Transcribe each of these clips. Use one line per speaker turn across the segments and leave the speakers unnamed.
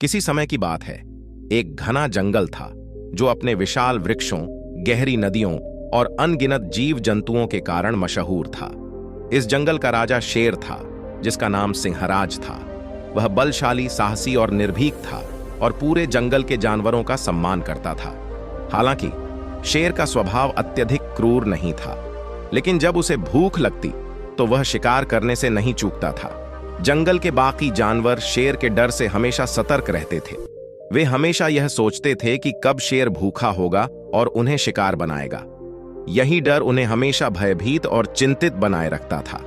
किसी समय की बात है। एक घना जंगल था जो अपने विशाल वृक्षों, गहरी नदियों और अनगिनत जीव जंतुओं के कारण मशहूर था। इस जंगल का राजा शेर था, जिसका नाम सिंहराज था। वह बलशाली, साहसी और निर्भीक था और पूरे जंगल के जानवरों का सम्मान करता था। हालांकि शेर का स्वभाव अत्यधिक क्रूर नहीं था, लेकिन जब उसे भूख लगती तो वह शिकार करने से नहीं चूकता था। जंगल के बाकी जानवर शेर के डर से हमेशा सतर्क रहते थे। वे हमेशा यह सोचते थे कि कब शेर भूखा होगा और उन्हें शिकार बनाएगा। यही डर उन्हें हमेशा भयभीत और चिंतित बनाए रखता था।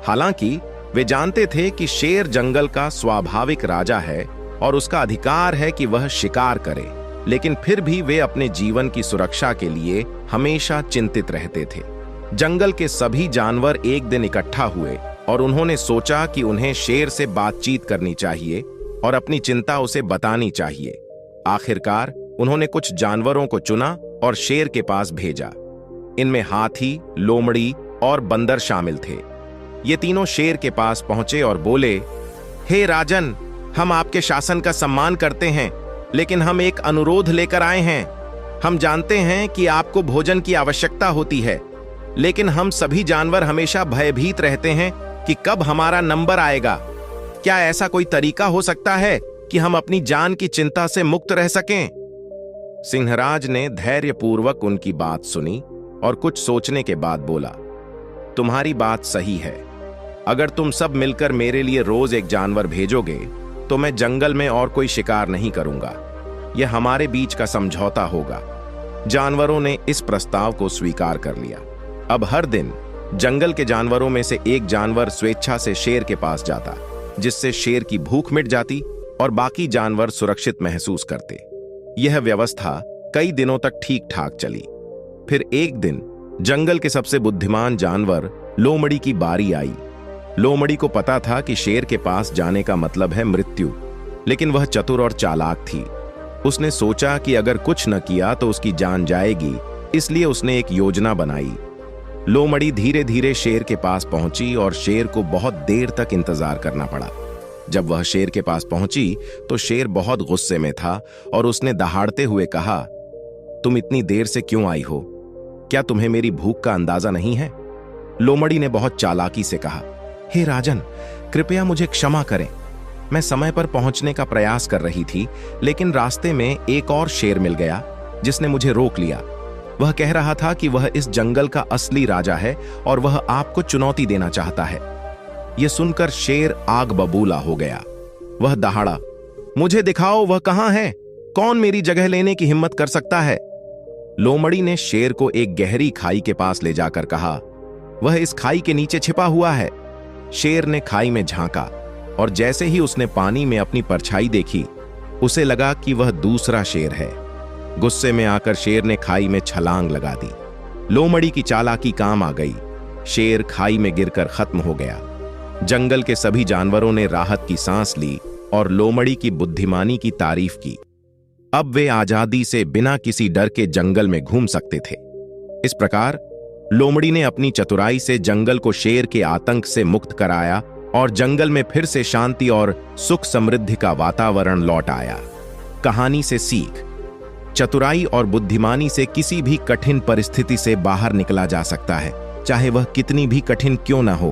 हालांकि वे जानते थे कि शेर जंगल का स्वाभाविक राजा है और उसका अधिकार है कि वह शिकार करे, लेकिन फिर भी वे अपने जीवन की सुरक्षा के लिए हमेशा चिंतित रहते थे। जंगल के सभी जानवर एक दिन इकट्ठा हुए और उन्होंने सोचा कि उन्हें शेर से बातचीत करनी चाहिए और अपनी चिंता उसे बतानी चाहिए। आखिरकार उन्होंने कुछ जानवरों को चुना और शेर के पास भेजा। इनमें हाथी, लोमड़ी और बंदर शामिल थे। ये तीनों शेर के पास पहुंचे और बोले, हे राजन, हम आपके शासन का सम्मान करते हैं, लेकिन हम एक अनुरोध लेकर आए हैं। हम जानते हैं कि आपको भोजन की आवश्यकता होती है, लेकिन हम सभी जानवर हमेशा भयभीत रहते हैं कि कब हमारा नंबर आएगा। क्या ऐसा कोई तरीका हो सकता है कि हम अपनी जान की चिंता से मुक्त रह सकें? सिंहराज ने धैर्यपूर्वक उनकी बात सुनी और कुछ सोचने के बाद बोला, तुम्हारी बात सही है। अगर तुम सब मिलकर मेरे लिए रोज एक जानवर भेजोगे तो मैं जंगल में और कोई शिकार नहीं करूंगा। यह हमारे बीच का समझौता होगा। जानवरों ने इस प्रस्ताव को स्वीकार कर लिया। अब हर दिन जंगल के जानवरों में से एक जानवर स्वेच्छा से शेर के पास जाता, जिससे शेर की भूख मिट जाती और बाकी जानवर सुरक्षित महसूस करते। यह व्यवस्था कई दिनों तक ठीक ठाक चली। फिर एक दिन जंगल के सबसे बुद्धिमान जानवर लोमड़ी की बारी आई। लोमड़ी को पता था कि शेर के पास जाने का मतलब है मृत्यु, लेकिन वह चतुर और चालाक थी। उसने सोचा कि अगर कुछ न किया तो उसकी जान जाएगी, इसलिए उसने एक योजना बनाई। लोमड़ी धीरे धीरे शेर के पास पहुंची और शेर को बहुत देर तक इंतजार करना पड़ा। जब वह शेर के पास पहुंची तो शेर बहुत गुस्से में था और उसने दहाड़ते हुए कहा, तुम इतनी देर से क्यों आई हो? क्या तुम्हें मेरी भूख का अंदाजा नहीं है? लोमड़ी ने बहुत चालाकी से कहा, हे राजन, कृपया मुझे क्षमा करें। मैं समय पर पहुंचने का प्रयास कर रही थी, लेकिन रास्ते में एक और शेर मिल गया जिसने मुझे रोक लिया। वह कह रहा था कि वह इस जंगल का असली राजा है और वह आपको चुनौती देना चाहता है। यह सुनकर शेर आग बबूला हो गया। वह दहाड़ा, मुझे दिखाओ वह कहां है? कौन मेरी जगह लेने की हिम्मत कर सकता है? लोमड़ी ने शेर को एक गहरी खाई के पास ले जाकर कहा, वह इस खाई के नीचे छिपा हुआ है। शेर ने खाई में झांका और जैसे ही उसने पानी में अपनी परछाई देखी, उसे लगा कि वह दूसरा शेर है। गुस्से में आकर शेर ने खाई में छलांग लगा दी। लोमड़ी की चालाकी काम आ गई। शेर खाई में गिरकर खत्म हो गया। जंगल के सभी जानवरों ने राहत की सांस ली और लोमड़ी की बुद्धिमानी की तारीफ की। अब वे आजादी से बिना किसी डर के जंगल में घूम सकते थे। इस प्रकार लोमड़ी ने अपनी चतुराई से जंगल को शेर के आतंक से मुक्त कराया और जंगल में फिर से शांति और सुख समृद्धि का वातावरण लौट आया। कहानी से सीख: चतुराई और बुद्धिमानी से किसी भी कठिन परिस्थिति से बाहर निकला जा सकता है, चाहे वह कितनी भी कठिन क्यों न हो।